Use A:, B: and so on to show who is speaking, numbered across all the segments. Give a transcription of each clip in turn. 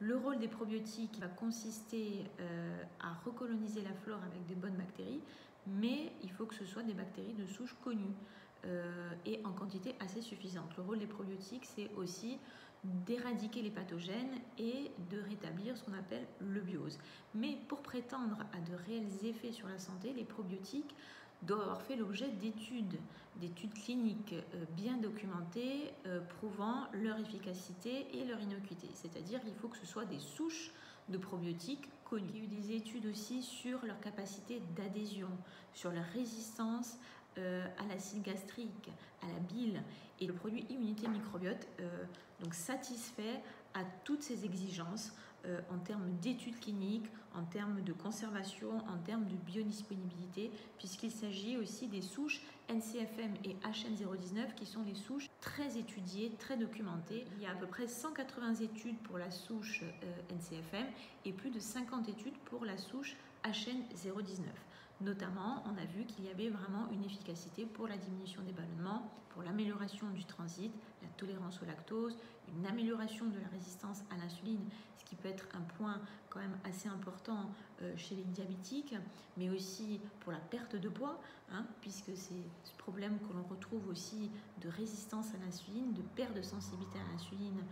A: Le rôle des probiotiques va consister à recoloniser la flore avec des bonnes bactéries, mais il faut que ce soit des bactéries de souche connues et en quantité assez suffisante. Le rôle des probiotiques, c'est aussi d'éradiquer les pathogènes et de rétablir ce qu'on appelle l'eubiose. Mais pour prétendre à de réels effets sur la santé, les probiotiques doivent avoir fait l'objet d'études cliniques bien documentées prouvant leur efficacité et leur innocuité. C'est-à-dire qu'il faut que ce soit des souches de probiotiques connues. Il y a eu des études aussi sur leur capacité d'adhésion, sur leur résistance à l'acide gastrique, à la bile, et le produit Immunité Microbiote donc satisfait à toutes ces exigences en termes d'études cliniques, en termes de conservation, en termes de biodisponibilité, puisqu'il s'agit aussi des souches NCFM et HN019 qui sont des souches très étudiées, très documentées. Il y a à peu près 180 études pour la souche NCFM et plus de 50 études pour la souche HN019. Notamment, on a vu qu'il y avait vraiment une efficacité pour la diminution des ballonnements, pour l'amélioration du transit, la tolérance au lactose, une amélioration de la résistance à l'insuline, ce qui peut être un point quand même assez important chez les diabétiques, mais aussi pour la perte de poids, puisque c'est ce problème que l'on retrouve aussi de résistance à l'insuline, de perte de sensibilité à l'insuline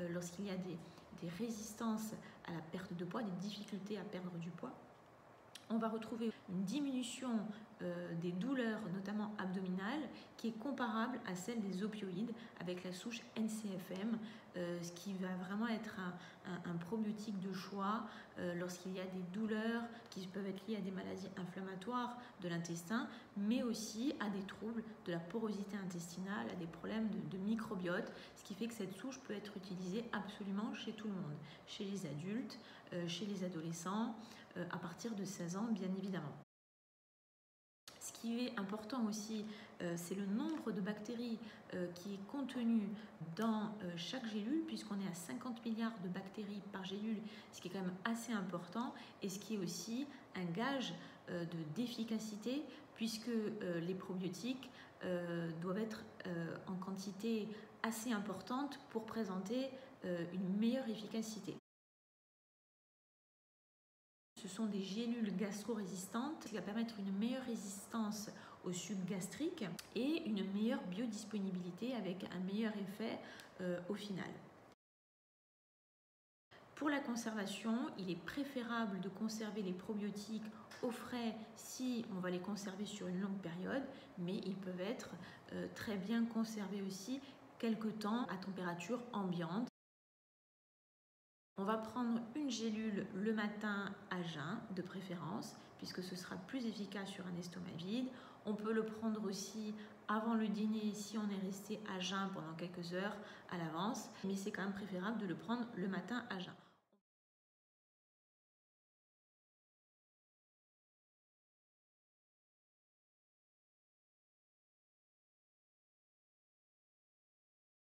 A: lorsqu'il y a des résistances à la perte de poids, des difficultés à perdre du poids. On va retrouver une diminution des douleurs, notamment abdominales, qui est comparable à celle des opioïdes avec la souche NCFM, ce qui va vraiment être un probiotique de choix lorsqu'il y a des douleurs qui peuvent être liées à des maladies inflammatoires de l'intestin, mais aussi à des troubles de la porosité intestinale, à des problèmes de microbiote, ce qui fait que cette souche peut être utilisée absolument chez tout le monde, chez les adultes, chez les adolescents, à partir de 16 ans, bien évidemment. Ce qui est important aussi, c'est le nombre de bactéries qui est contenu dans chaque gélule, puisqu'on est à 50 milliards de bactéries par gélule, ce qui est quand même assez important, et ce qui est aussi un gage d'efficacité, puisque les probiotiques doivent être en quantité assez importante pour présenter une meilleure efficacité. Ce sont des gélules gastro-résistantes qui vont permettre une meilleure résistance au suc gastrique et une meilleure biodisponibilité avec un meilleur effet au final. Pour la conservation, il est préférable de conserver les probiotiques au frais si on va les conserver sur une longue période, mais ils peuvent être très bien conservés aussi quelque temps à température ambiante. On va prendre une gélule le matin à jeun, de préférence, puisque ce sera plus efficace sur un estomac vide. On peut le prendre aussi avant le dîner si on est resté à jeun pendant quelques heures à l'avance, mais c'est quand même préférable de le prendre le matin à jeun.